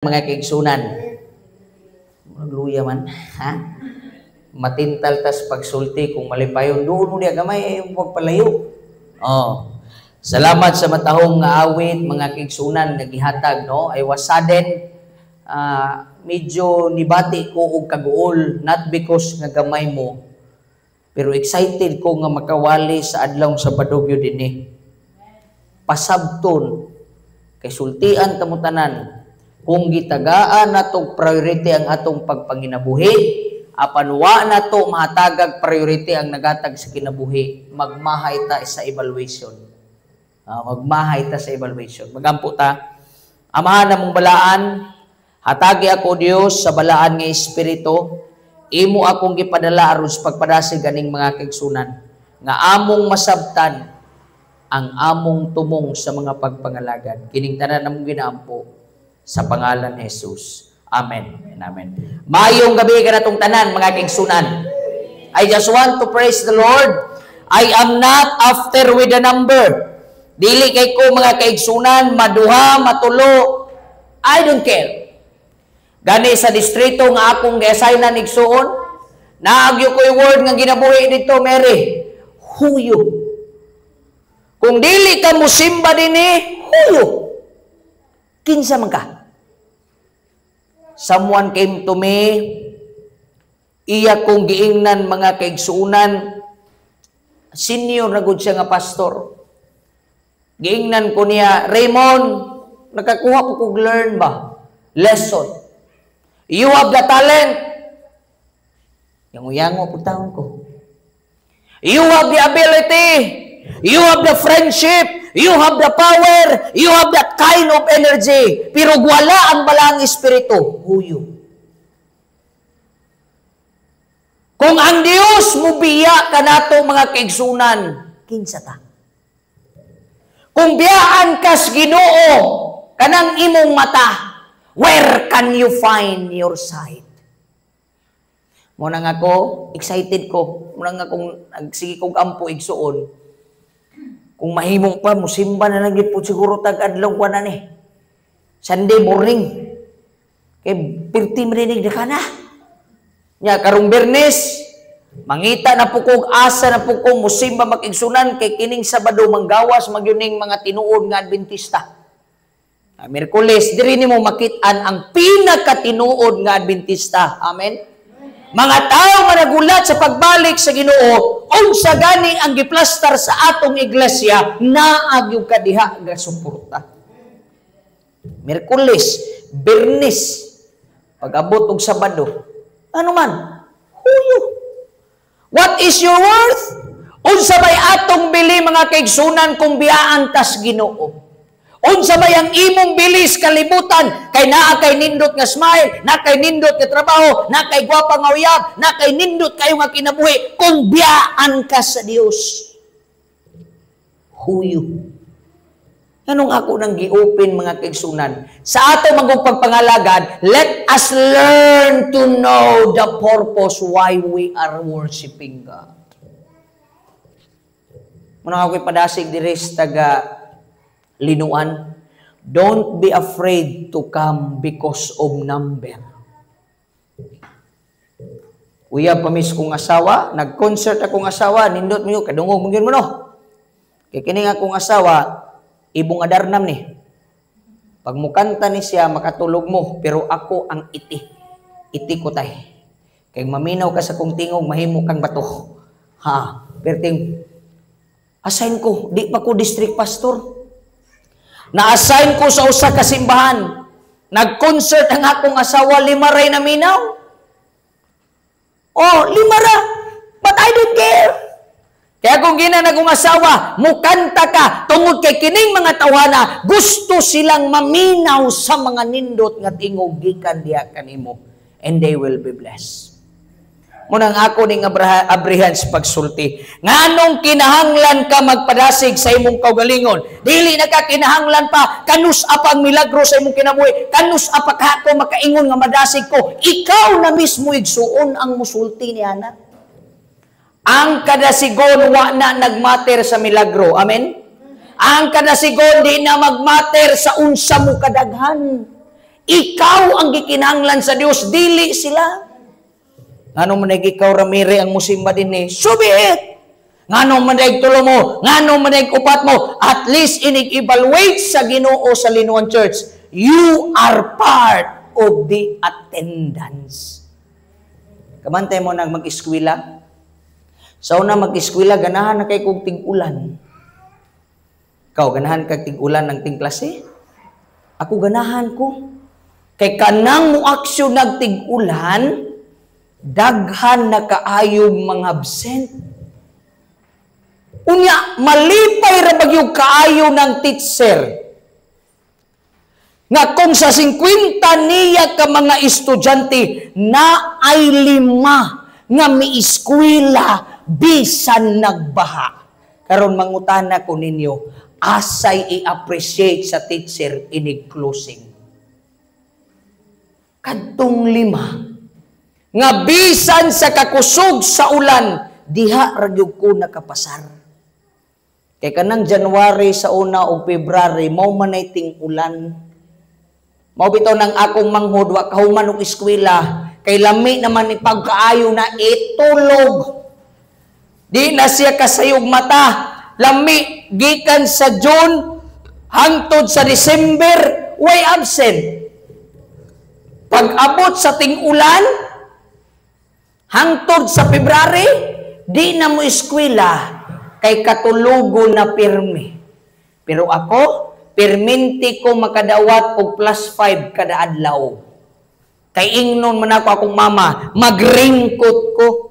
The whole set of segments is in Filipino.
Mga kaigsunan, luya man, ha? Matintal tas pagsulti kung malipayon doon mo niya gamay yung pagpalayo. Oh. Salamat sa matahong nga awit mga kaigsunan nga gihatag, no? I was saddened, medyo nibati ko og kaguol, not because nga gamay mo, pero excited ko nga makawali sa adlaw sa Badugyo dinhi. Pasabton kay sultian tamo tanan. Kung gitagaan natong priority ang atong pagpanginabuhi, apanwa nato mahatagag priority ang nagatag sa kinabuhi, magmahay ta sa evaluation. Magmahay ta sa evaluation. Magampo ta. Amahan namong balaan, hatagi ako Dios sa balaan nga espiritu, imo akong gipadala aron sa pagpadasig ganing mga kaigsunan nga among masabtan ang among tumong sa mga pagpangalagad. Kining tanan namong ginaampo sa pangalan ni Jesus. Amen and amen. Mayong gabi ka na itong tanan, mga kaigsunan. I just want to praise the Lord. I am not after with a number. Dili kay ko mga kaigsunan, maduha, matulo. I don't care. Gani sa distrito nga akong gi-assignan igsuon, naagyo ko yung word nga ginabuhi dito, Mary. Huyo. Kung dili ka musimba dinhi, huyo. Kinsa man ka? Someone came to me, iya kong giingnan mga kaigsunan, senior na gud siya nga pastor. Giingnan ko niya, Raymond, nakakuha ko kong learn ba? Lesson. You have the talent. Yang-uyango po taon ko. You have the ability. You have the friendship. You have the power. You have that kind of energy. Pero wala ang balang espiritu. Huyo. Kung ang Dios mubiya ka nato mga kaigsunan, kinsa ta? Kung biyaan kas Ginoo kanang imong mata, where can you find your sight? Muna nga ako, excited ko. Muna nga kung nagsige kong ampo igsuon, kung mahimong pa, musimba na lang po siguro tag-adlaw ko na ni. Sunday morning. Kaya pirti marinig na ka na. Nya, karong Bernes, mangita na po kong asa na po kong musimba makigsunan kay kining Sabado manggawas magyuning mga tinuod nga Adventista. Miyerkules, diri nimo makitaan ang pinakatinuod nga Adventista. Amen? Mga tao nga nagulat sa pagbalik sa Ginoo, unsa gani ang giplastar sa atong iglesia, naag yung kadiha nga suporta. Miyerkules, Bernes, pag-abot og Sabado, ano man, huyo. What is your worth? Unsa bay atong bili mga kaigsunan kung biyaan tas Ginoo? Unsa bay ang imong bilis kalibutan kay naa kay nindot nga smile, na kay nindot nga trabaho, na kay gwapa nga uyab, na kay nindot kayo nga kinabuhi kung biyaan ka sa Dios. Huyo. Anong ako nang gi-open mga kaigsunan? Sa ato magong pagpangalagad, let us learn to know the purpose why we are worshiping God. Muna ako ipadasig diri sa taga Linuan, don't be afraid to come because of number. Uya pamis kong asawa, nag-concert akong asawa, nindot mo yun, kadungog mo yun mo no. Kaya kining akong asawa, ibong adarnam ni. Pag mukanta ni siya, makatulog mo, pero ako ang iti. Iti ko tay. Kaya maminaw ka sa kong tingog, mahimo kang bato. Ha, perting, assign ko, di pa ko district pastor. Na-assign ko sa usa ka simbahan. Nag-concert ang akong asawa, 5 ray na minaw. Oh, 5 ra. But I don't care. Kaya kung ginana kong asawa, mukanta ka, tungod kay kining mga tawana, gusto silang maminaw sa mga nindot nga tingog gikan diha kanimo. And they will be blessed. Munang ako ning abrihan sa pagsulti. Nganong kinahanglan ka magpadasig sa imong kaugalingon? Dili na ka kinahanglan pa kanus apang milagro sa imong kinabuhi. Kanus apa ka ako makaingon nga madasig ko. Ikaw na mismo igsuon ang musulti ni ana. Ang kadasigon wa na nagmater sa milagro. Amen. Ang kadasigon di na magmater sa unsa mo kadaghan. Ikaw ang gikinahanglan sa Dios, dili sila. Ngano man ikaw ramiri ang musimba din ni, so be it. Ngano man tulo mo, ngano man upat mo, at least inig-evaluate sa Ginoo sa Linuan Church. You are part of the attendance. Kamantay mo nang mag-eskwela. Sa una mag-eskwela, ganahan na kay kong tig-ulan. Ikaw, ganahan kag tig-ulan ng ting klase? Ako ganahan ko. Kay kanang mo aksyon nagtig-ulan, daghan na kaayong mga absent. Unya, malipay ra bagyong kaayo ng teacher. Nga kung sa 50 niya ka mga estudyante na ay 5 nga miiskwela bisan nagbaha. Karon mangutana ko ninyo, asay i-appreciate sa teacher inig closing. Kadtong 5 nga bisan sa kakusog sa ulan, diha ragyog ko nakapasar. Kay kanang January sa una o February, mao manay ting ulan. Mao bitaw nang akong manghod, wa kahuman og eskwela. Kay lami naman ni pagkaayo na itulog. Di na siya kasayog mata. Lami, gikan sa June, hangtod sa December, way absent. Pag-abot sa ting ulan, hangtod sa February, di na mo eskwela. Kay katulugo na pirmi. Pero ako, perminti ko makadawat og +5 kada adlaw. Kay ingnon man ako akong mama, magringkot ko.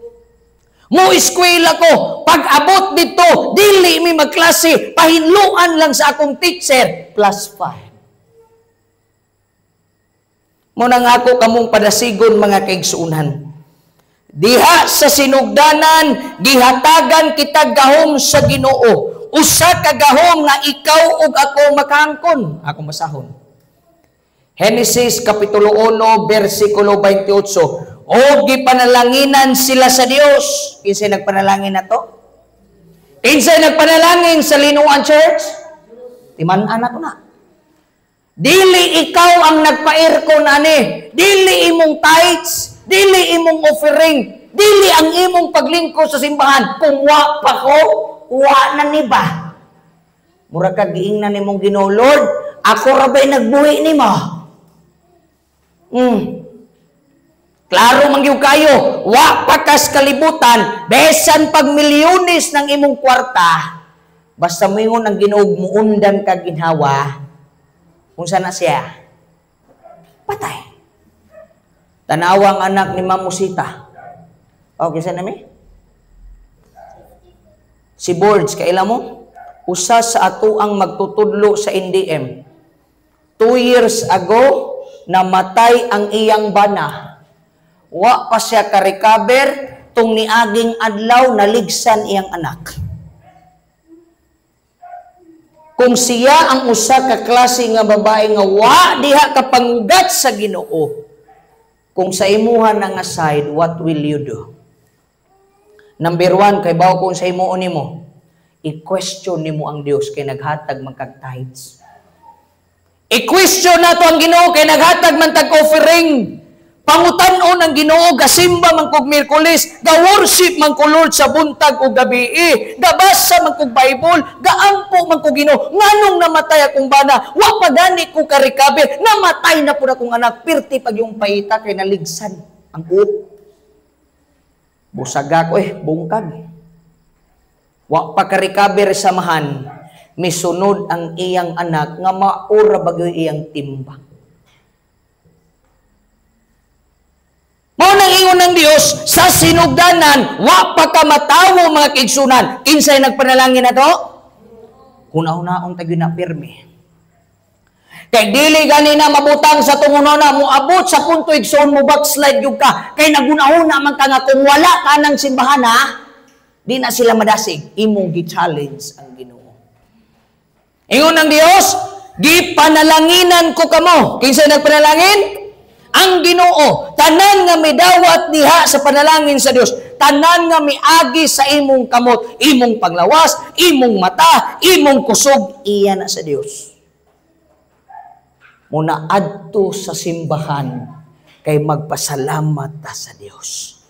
Mo eskwela ko, pag-abot dito, dili mi magklase, pahinluan lang sa akong teacher, +5. Mo nang ako kamong padasigon mga kaigsuunan. Diha sa sinugdanan, gihatagan kita gahom sa Ginoo. Usa ka gahom nga ikaw ug ako makangkon. Akong basahon. Genesis Kapitulo 1, versikulo 28. O gipanalanginan sila sa Dios. Kinsay nagpanalangin na to? Kinsay nagpanalangin sa Linuan Church? Timan-an na to na. Dili ikaw ang nagpa-aircon ani. Dili imong tithes. Dili imong offering, dili ang imong paglingkod sa simbahan. Kung wa pa ko, wa na ni ba? Mura ka giingnan nimong Ginoo, Lord, ako ra ba'y nagbuhi nimo? Klaro man gyud kayo, wa pa kas kalibutan, besan pag milyones ng imong kwarta, basta moingon ang Ginoo muundan ka ginhawa, unsa na siya? Patay. Tanawang anak ni Mamusita. Okay, saan namin? Si Borge, kaila mo? Usa sa ato ang magtutudlo sa NDM. 2 years ago, namatay ang iyang bana. Wa pa siya ka-recover, tung niaging adlaw, naligsan iyang anak. Kung siya ang usa ka klase nga babae nga wa diha kapangugat sa Ginoo, kung sa imuha na nga side, what will you do? Number 1, kay bawo kung sa imuon nimo, i-question nimo ang Dios kay naghatag man kag tithes. I-question nato ang Ginoo kay naghatag man tag offering. Pangutan-on ang Ginoo, gasimba man kog Miyerkules, ga-worship man ko Lord sa buntag o gabi, gabasa man kog Bible, gaampo man kog Ginoo. Nganong namatay akong bana? Wa pa gani ko ka-recover. Namatay na pud akong anak, pirti pag yung payita kay naligsan ang uok. Busaga ko bungkag. Wa pa ka-recover samahan, misunod ang iyang anak nga maura bagyo iyang timbang. Mao nang ingon ng Dios sa sinugdanan, wa pa ka matawo mga kaigsunan. Kinsay nagpanalangin na to? Una-unaon tagyo na pirmi. Kay dili gani na mabutang sa tungunona mo abot sa punto igsoon mo backslide gyud ka. Kay naguna-una man ka nga kung wala ka ng simbahan di na sila madasig. Imong gi-challenge ang Ginoo. Ingon ng Dios, gipanalanginan ko kamo. Kinsay nagpanalangin? Ang Ginoo, tanan nga midawat diha sa panalangin sa Dios, tanan nga miagi sa imong kamot, imong panglawas, imong mata, imong kusog, iya na sa Dios. muna adto sa simbahan kay magpasalamat ta sa Dios.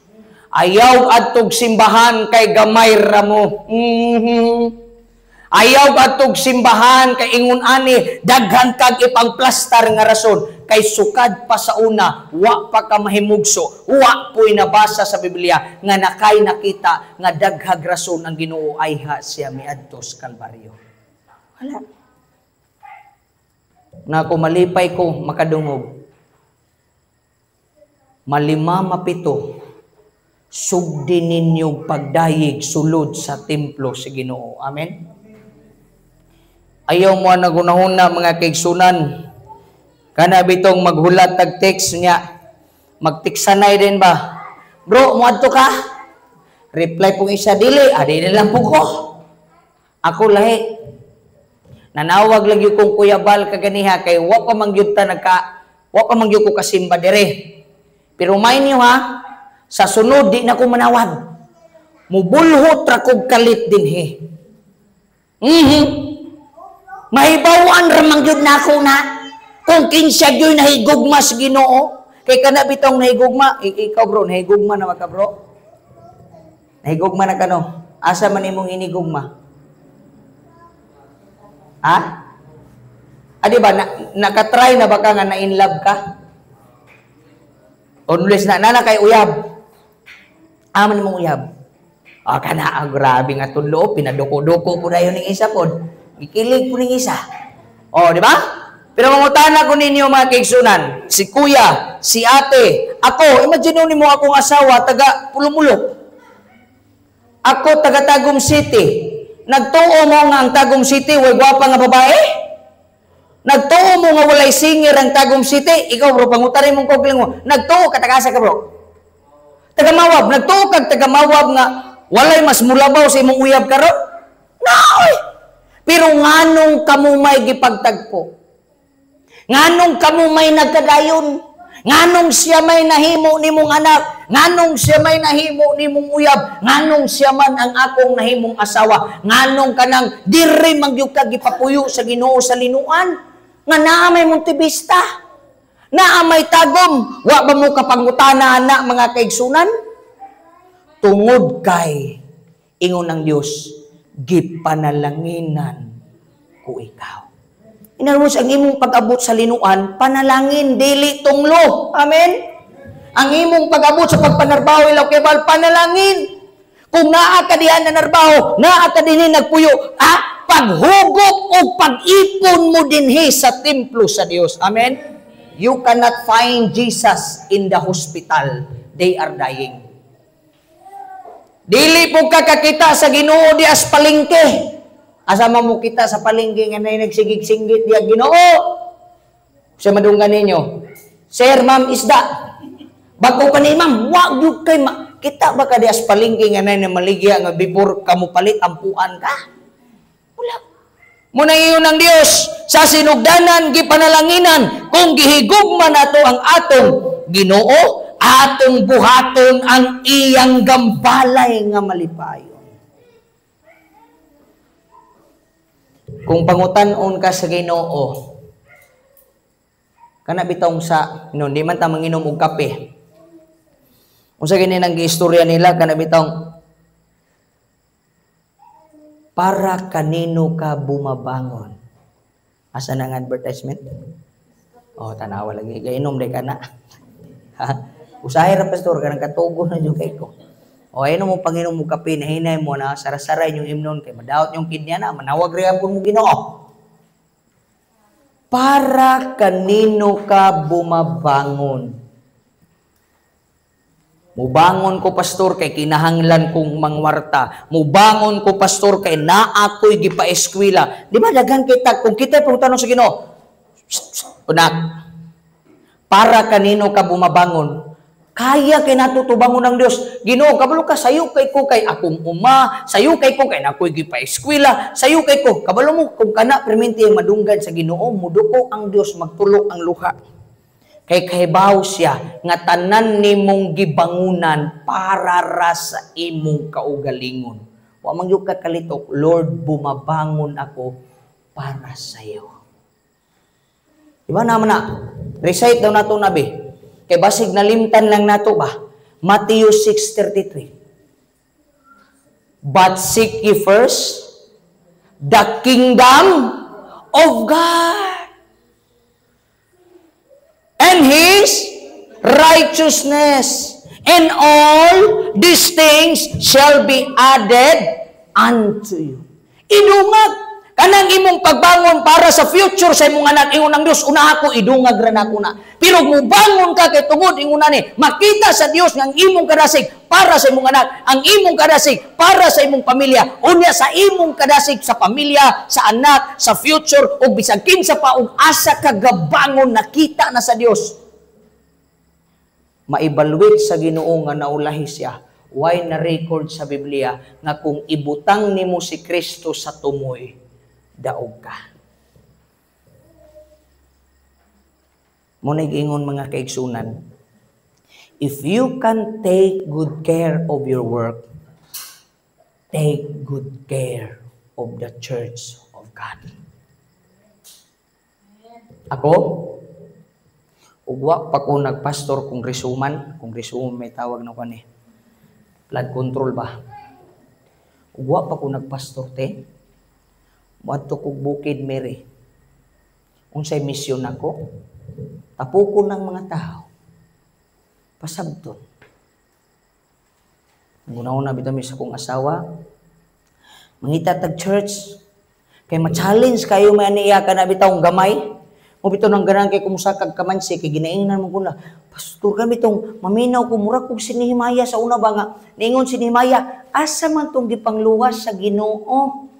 Ayaw adtog simbahan kay gamay ra mo. Ayaw adtog simbahan kay ingon ani daghan kag ipangplastar nga rason kay sukad pa sa una wa pa ka mahimugso, wa po'y nabasa sa Biblia nga nakay nakita nga daghag rason ang Ginoo ayha siya miadto sa Kalbaryo. Wala. Na kung malipay ko makadungog, malima mapito, sugdi ninyong pagdayig sulod sa templo sa Ginoo. Amen? Ayaw mo nagunahuna mga kaigsunan, kana bitong maghulat tag text niya, magtiksanay din ba? Bro, mo adto ka? Reply pong isa, dili lang po ko. Ako lahi. Nanawag lang yung kong Kuya Bal kaganiha, kay wa pa mangyud ko kasimba dire. Pero may niyo ha, sa sunod di na ko manawag. Mubulhot ra kog kalit din he. Mahibawan ra mangyud na ako na. Kung kinsa gyud nahigugma sa Ginoo, kay kana bitong nahigugma, ikaw bro, nahigugma na ka bro. Nahigugma na kano? Asa man imong inigugma? Ha? Di ba nakatry na ba ka nga na in love ka? Unless na kay uyab. Aman mong uyab. Kana grabe nga tulo, pinaduko-duko po na yun ng isa pod. Ikilig po ng isa. Di ba? Pero mangutana ko ninyo mga kaigsunan, si kuya, si ate, ako, imagine mo akong asawa, taga Pulumulo. Ako, taga Tagum City. Nagtuo mo nga ang Tagum City, way gwapa nga babae? Nagtuo mo nga walay singer ang Tagum City? Ikaw bro, pangutarin mong kogling mo. Nagtuo ka, tagasa ka bro. Tagamawab, nagtuo kag tagamawab nga walay mas mulabaw sa imong uyab ka ro? Naoy! Pero nganong kamo may gipagtagpo? Nganong kamo may nagkadayon? Nganong siya may nahimo nimong anak? Nganong siya may nahimo nimong uyab? Nganong siya man ang akong nahimong asawa? Nganong kanang diri mangyud ka gipapuyo sa Ginoo sa linuan? Nga naa may montibista? Naa may tagom? Wa ba mo kapangutana na mga kaigsunan? Tungod kay ingon ng Dios, gipanalanginan ko ikaw. In other words, ang imong pag-abot sa linuan, panalangin, dili tunglo. Amen? Ang imong pag-abot sa pagpanarbaho, ilaw kebal, panalangin. Kung naa ka diyan na narbaho, naa ka din nagpuyo, paghugop o pag-ipon mo dinhi sa templo sa Dios. Amen? You cannot find Jesus in the hospital. They are dying. Dili po kakakita sa Ginoo di as palengke. Asama mo kita sa palengke nga na nagsigig-singgit diya Ginoo. Sa madunggan ninyo, Sir, ma'am, isda. Bago pa ni ma'am, wag yung kay kita ba ka di as palengke nga na maligya nga before kamo palit ampuan ka? Wala. Muna iyon ng Dios sa sinugdanan gipanalanginan kung gihigugma nato ang atong Ginoo, atong buhaton ang iyang gambalay nga malipayon. Kung pangutan-on ka sa Ginoo, kana bitong sa di man ta manginom og kape. Unsa gini nang giistorya nila kana bitong para kanino ka bumabangon. Asa nang advertisement? Tanawa lagi gainom day kana. Usahay ra pastor kanang katugo na jud kay ko. Ayun mo panginom mo kape na hinay mo na sarasaray yung imnon kay madaot yung kidney na manawag ri ang mo Ginoo. Para kanino ka bumabangon? Mubangon ko pastor kay kinahanglan kong mangwarta. Mubangon ko pastor kay naakoy gipaeskwela. Di ba daghan kita kung kita pang tanong sa Ginoo. Unak. Para kanino ka bumabangon? Kaya kay natutubangon ng Dios. Ginoo, kabalo ka sayo kay ko kay akong uma, sayo kay ko kay nakoy gipaeskwela, sayo kay ko. Kabalo mo kung kana perminti ang madunggan sa Ginoo, muduko ang Dios magtulok ang luha. Kay kahibaw siya nga tanan nimong gibangunan para ra sa imong kaugalingon. Wa man gyud ka kalitok, Lord, bumabangon ako para sa iyo. Di ba naman na? Recite daw nato nabi. Kay basig nalimtan lang nato ba? Matthew 6:33. But seek ye first the kingdom of God and His righteousness, and all these things shall be added unto you. Idungag kanang imong pagbangon para sa future sa imong anak, ingon ang Dios, una ako idungag ra nako na. Pero mubangon ka kay tungod ingon ani, makita sa Dios nga ang imong kadasig para sa imong anak, ang imong kadasig para sa imong pamilya, unya sa imong kadasig sa pamilya, sa anak, sa future ug bisag kinsa pa og asa ka gabangon nakita na sa Dios. Maibalwit sa Ginoo nga naulahi siya. Why na record sa Biblia nga kung ibutang nimo si Kristo sa tumoy, daog ka. Muna ingon mga kaigsunan, if you can take good care of your work, take good care of the church of God. Ako, ugwa pa ko nagpastor kongrisuman may tawag na ko ni. Blood control ba? Ugwa pa ko nagpastor te. Muadto kog Bukid Mary. Unsay misyon ako? Tapukon ng mga tao. Pasabton. Una-una bitaw mi sa kong asawa. Mangita tag church. Kay ma-challenge kayo may aniya ka na bitaw gamay. Mo bitaw nang ganan kay kumusa kag kamansi kay ginaingnan mo kuna. Pastor kami tong maminaw ko mura kog si Nehemia sa una ba nga. Niingon si Nehemia, asa man tong gipangluwas sa Ginoo?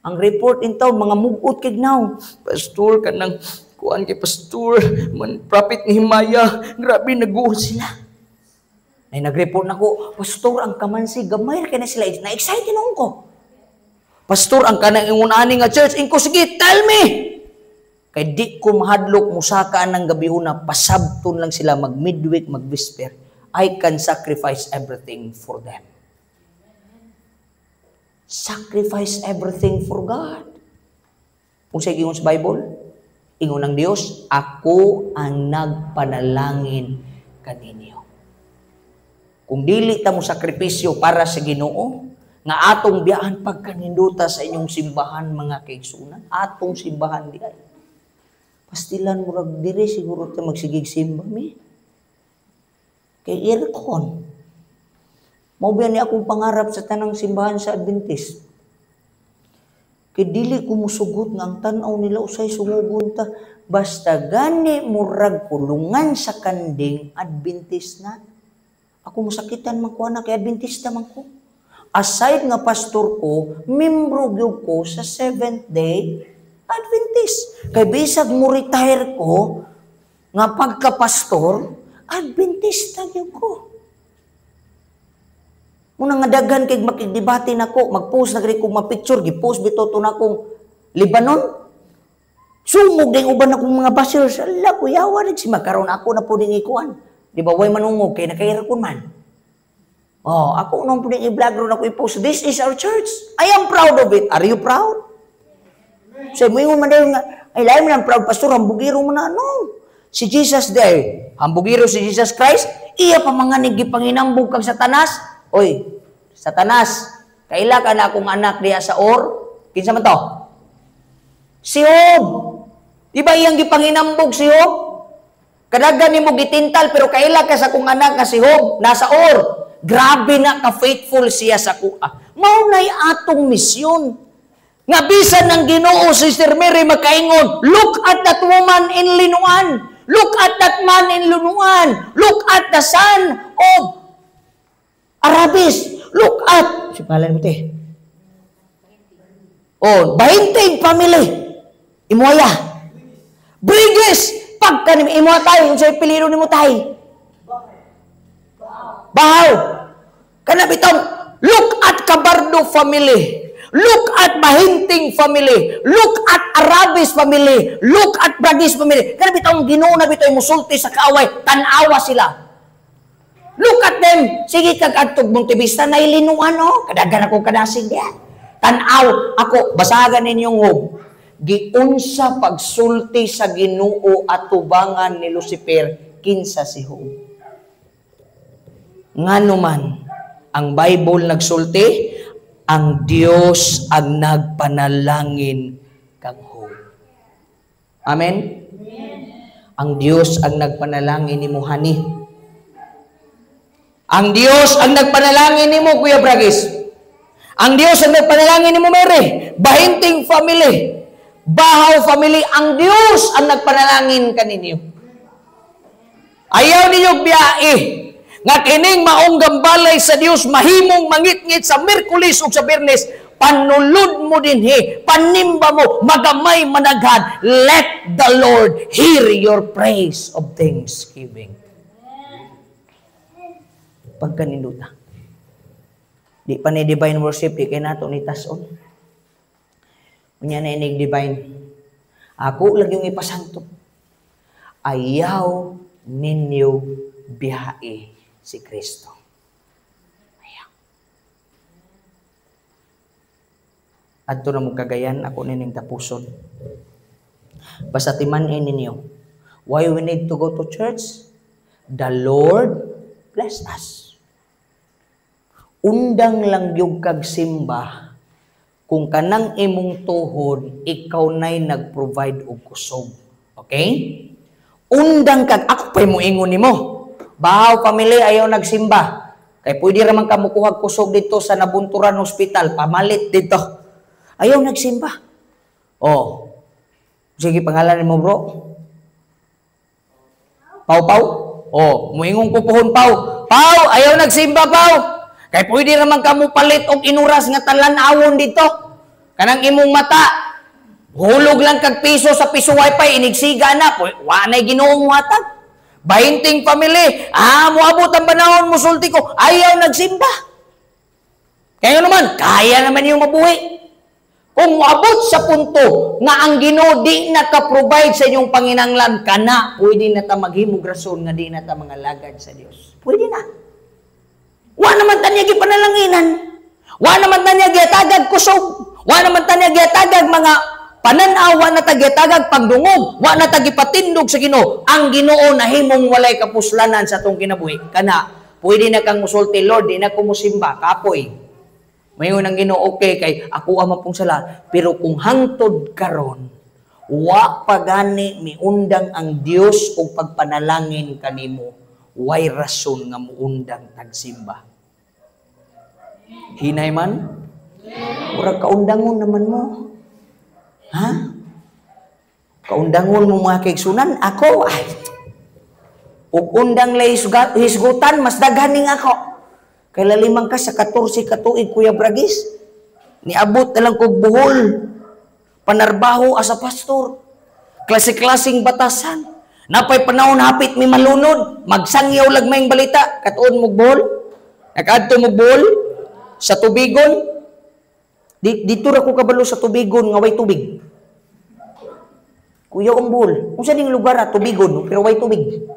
Ang report intaw, mga mugot kay now. Pastor, kanang kuan kay pastor, man prophet ni Himaya, grabe nag-uod sila. Ay nag-report nako, pastor, ang kamansi gamay kay na sila, na-excited na ko. Pastor, ang kanang ingunani nga church, inko sige, tell me. Kay di ko mahadlok musaka ng gabi una, pasabton lang sila mag-midweek, mag-whisper. I can sacrifice everything for them. Sacrifice everything for God. Kung sa ingon sa Bible, ingon ng Dios, ako ang nagpanalangin kaninyo. Kung dili ta mo sakripisyo para sa Ginoo, nga atong biyaan pagkaninduta sa inyong simbahan mga kaigsunan, atong simbahan di ay. Pastilan mo rag diri siguro ta magsigig simba mi. Kay aircon. Mao ba ni akong pangarap sa tanang simbahan sa Adventist. Kay dili ko musugot nga ang tan-aw nila usay sungugon ta basta gani murag kulungan sa kanding Adventist na. Ako masakitan man ko na kay Adventista man ko. Aside nga pastor ko, membro gyud ko sa Seventh Day Adventist. Kay bisag mo retire ko nga pagka-pastor, Adventista gyud ko. Muna nga daghan kay makigdebate nako, mag-post na gari kong ma-picture, gi-post bito to na kong Lebanon. Sumog ding uban akong mga bashers, ala kuyawa rin si magkaroon ako na po ding ikuan. Di ba way manungog kay nakairapon man. Oh, ako nung po ding i-vlog ron ako i-post. This is our church. I am proud of it. Are you proud? So mo yung man nga, ay lahi mo ng proud pastor, hambugiro mo na no. Si Jesus there, hambugiro si Jesus Christ, iya pa mga nigipanginambog kang Satanas. Oy, Satanas, kaila ka na akong anak diya sa Or? Kinsa man to? Si Job. Di ba iyang gipanginambog si Job? Kadaghan nimo gitintal pero kaila ka sa akong anak nga si Job nasa Or. Grabe na ka-faithful siya sa kuha. Mao nay atong misyon. Nga bisan ng Ginoo Sister Mary makaingon, look at that woman in Linuan. Look at that man in Linuan. Look at the son of Arabis, look at, si palan mo te. Oh, 20 family. Imoya. Brigis, pagka ni imo tayo, kung sa'yo piliro ni mo tayo. Bahaw. Kana bitong, look at Cabardo family. Look at Bahinting family. Look at Arabis family. Look at Bragis family. Kana bitong Ginoo na bitoy musulti sa kaaway, tanawa sila. Look at them. Sige kag adtog Montevista na ilinuan no. Kadaghan ako kadasig diyan. Tan-aw ako basagan ninyong Job. giunsa pagsulti sa Ginoo at tubangan ni Lucifer kinsa si Job. Nganuman ang Bible nagsulti, ang Dios ang nagpanalangin kang Job. Amen. Ang Dios ang nagpanalangin ni Muhani. Ang Dios ang nagpanalangin ni mo, Kuya Bragis. Ang Dios ang nagpanalangin ni mo, Mary. Bahinting family. Bahaw family. Ang Dios ang nagpanalangin kaninyo. Ayaw ninyo biyae. Nga kining maong gambalay sa Dios, mahimong mangit-ngit sa Miyerkules o sa Biyernes, panulod mo din panimba mo, magamay managhan. Let the Lord hear your praise of thanksgiving. Pagkaninduta. Di pa ni divine worship, di kay nato ni tason. Unya na inig divine. Ako lang yung ipasanto. Ayaw ninyo biyahe si Kristo. Ayaw. Adto na mong kagayan, ako nining tapuson. Basta timanin ninyo, why we need to go to church? The Lord bless us. Undang lang yung kagsimba, kung kanang imong tuhod, ikaw na'y nag-provide og kusog. Okay? Undang kag, ako pa'y mo ingon ni mo. Bahaw family, ayaw nagsimba. Kay pwede raman ka mukuhag kusog dito sa Nabunturan Hospital, pamalit dito. Ayaw nagsimba. Oh. Sige, pangalan mo bro. Pau. Oh, muingon ko puhon Pau. Pau, ayaw nagsimba Pau. Kay pwede naman ka mo palit og inuras nga talan-awon dito. Kanang imong mata. Hulog lang kag piso sa piso wifi, inigsiga na. Wa na'y Ginoong hatag. Bahinting family. Moabot ang panahon, musulti ko. Ayaw nagsimba. Kaya naman, kaya naman yung mabuhi. Kung moabot sa punto nga ang Ginoo di naka-provide sa inyong panginanglan, kana, pwede na ta maghimog rason nga di na ta mga lagad sa Dios. Pwede na. Wa naman tanya gipanalanginan. Wa naman tanya giatagag kusog. Wa naman tanya giatagag mga pananaw, wa na tagyatagag pagdungog. Wa na tagipatindog sa Ginoo. Ang Ginoo nahimong walay kapuslanan sa atong kinabuhi. Kana, pwede na kang musulti, Lord, di na ko musimba, kapoy. Mayon ang Ginoo, okay, kay ako ama pong sala. Pero kung hangtod karon, wa pagani miundang ang Dios o pagpanalangin kanimo, way rason nga muundang tagsimba. Hinay man? Murag kaundangon naman mo. Ha? Kaundangon mo mga kaigsunan? Ako, ay, ug undang lay hisgutan, mas daghaning ako. Kay lalimang ka sa 14 katuig, Kuya Bragis. Niabot na lang kog buhol. Panarbaho asa pastor. Klase-klaseng batasan. Napay panahon hapit mi malunod. Magsangyaw lagmayng balita. Katuon mo buhol. Nakaadto mo buhol. Sa tubigon. Dito ra ko kabalo sa tubigon nga way tubig. Kuya ang buhol. Kung saan yung lugar tubigon, pero way tubig.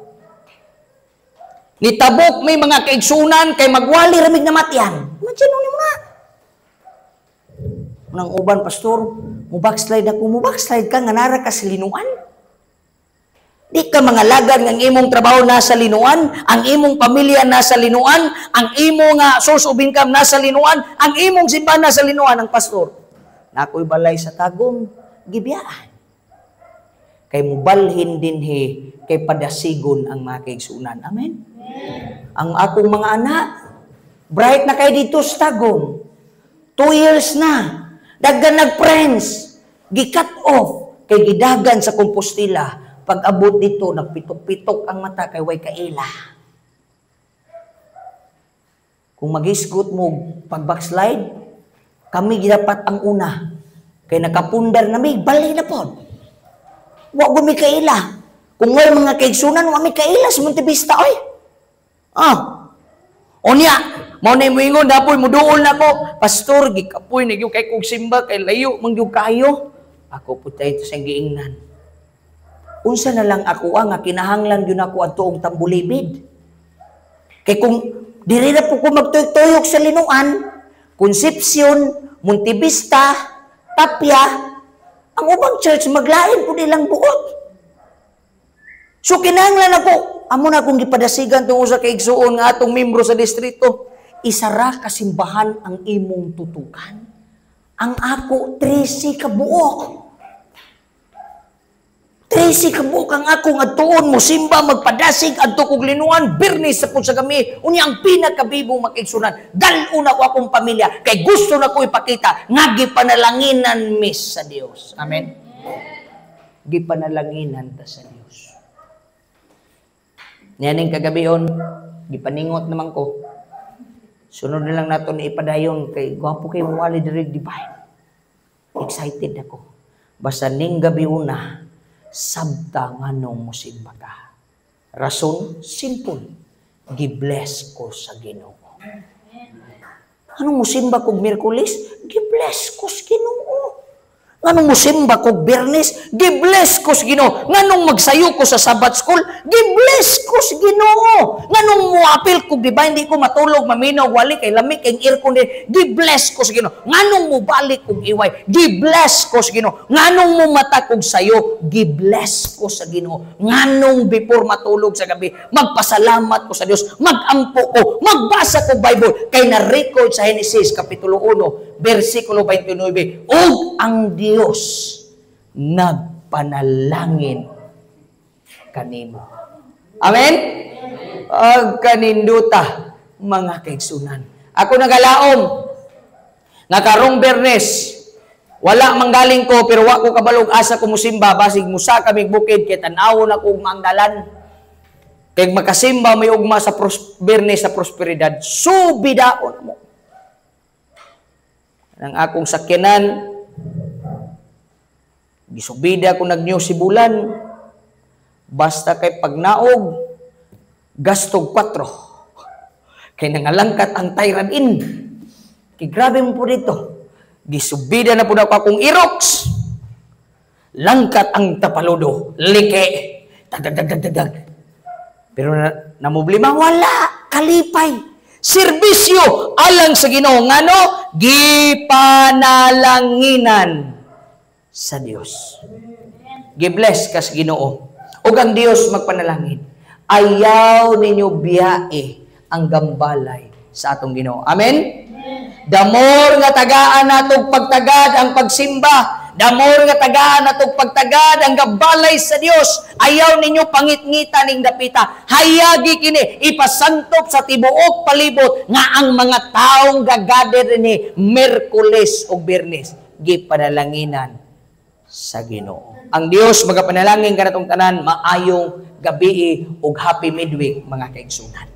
Nitabok may mga kaigsunan kay magwali ramig na matyan. Imagine mo na. Nang uban, pastor, mubackslide ako. Mubackslide ka nga nara ka sa linuan. Di ka mga lagad ng imong trabaho nasa linuan, ang imong pamilya nasa linuan, ang imong source of income nasa linuan, ang imong simbahan nasa linuan, ang pastor. Nako'y balay sa tagong gibiyaan. Kay mubalhin din kay padasigon ang mga kaigsunan. Amen? Ang akong mga anak, bright na kayo dito sa tagong. 2 years na. Daggan nag-friends. Gi-cut off. Kay gidagan sa Compostela. Pag abot dito, nagpitok-pitok ang mata kay way kaila. Kung maghisgot mo pag backslide, kami dapat ang una. Kay nakapundar na may balay na po. Wa gumi kaila. Kung may mga kaigsunan, wa mi kaila sa Montevista, oy. O niya, mao na mo ingon, dapoy mo dool na ko. Pastor, gikapoy na yung kay kong simba, kay layo, mangyug kayo. Ako po tayo sa giingnan. Unsa na lang ako nga kinahanglan yun ako at tuong tambulibid. Kay kung diri na po ko magtuyok-tuyok sa linuan, Concepcion, Montevista, Tapia, Ang ubang church maglain po nilang buot. So kinahanglan ako, amo na akong gipadasigan tungod sa kaigsuon nga atong membro sa distrito, isara ka simbahan ang imong tutukan. Ang ako 13 ka buok. 13 ka buok ang akong adtuon mo simba magpadasig adto kog linuan Birnis sa pud sa gami unya ang pinakabibong makigsunan dal-una ko akong pamilya kay gusto na ko ipakita nga gipanalanginan mis sa Dios. Amen. Gipanalanginan ta sa Dios. Nianing kagabion gipaningot naman ko. Sunod na lang nato ni ipadayon kay gwapo kay wali diri divine. Excited ako. Basta ning gabi una sabta nganong musimba ka. Rason, simple. Gi-bless ko sa Ginoo. Anong musimba kog Miyerkules? Gi-bless ko sa Ginoo. Nganong musimba kog Biyernes? Gi-bless ko sa Ginoo. Nganong magsayo ko sa Sabbath school? Gi-bless ko sa Ginoo. Nganong muapil ko, di ba hindi ko matulog, maminaw, wali kay lamig kay aircon din. Gi-bless ko sa Ginoo. Nganong mo balik kog iway? Gi-bless ko sa Ginoo. Nganong mo mata kog sayo? Gi-bless ko sa Ginoo. Nganong before matulog sa gabi, magpasalamat ko sa Dios, magampo ko, magbasa ko Bible kay na-record sa Genesis kapitulo 1, versikulo 29. Og ang Dios nagpanalangin kanimo. Amen? Ag kaninduta mga kaigsunan. Ako nagalaom nga karong Biyernes wala manggaling ko pero wa ko kabalog asa ko musimba basig musa kami bukid kay tan-awon ako mangdalan. Kay makasimba may ugma sa Biyernes sa prosperidad. Subidaon mo. Ang akong sakyanan gisubida ko nag-new sibulan. Basta kay pagnaog, gastog 4. Kay nangalangkat ang tyran-in. Kay grabe mo po dito. Gisubida na po na ako akong irox. Langkat ang tapaludo. Like. Dag. Pero namoblema, wala. Kalipay. Serbisyo alang sa Ginoo ngano gipanalanginan sa Dios. Gi-bless ka sa Ginoo. Ug ang Dios magpanalangin. Ayaw ninyo biyae ang gambalay sa atong Ginoo. Amen? The more nga tagaan natong pagtagad ang pagsimba, the more nga tagaan natong pagtagad ang gambalay sa Dios, ayaw ninyo pangit-ngitan ning dapita. Hayagi kini ipasantop sa tibuok palibot nga ang mga taong gagader ni Miyerkules ug Biyernes gipanalanginan sa Ginoo. Ang Dios magapanalangin kanatong tanan maayong gabi ug happy midweek mga kaigsunan.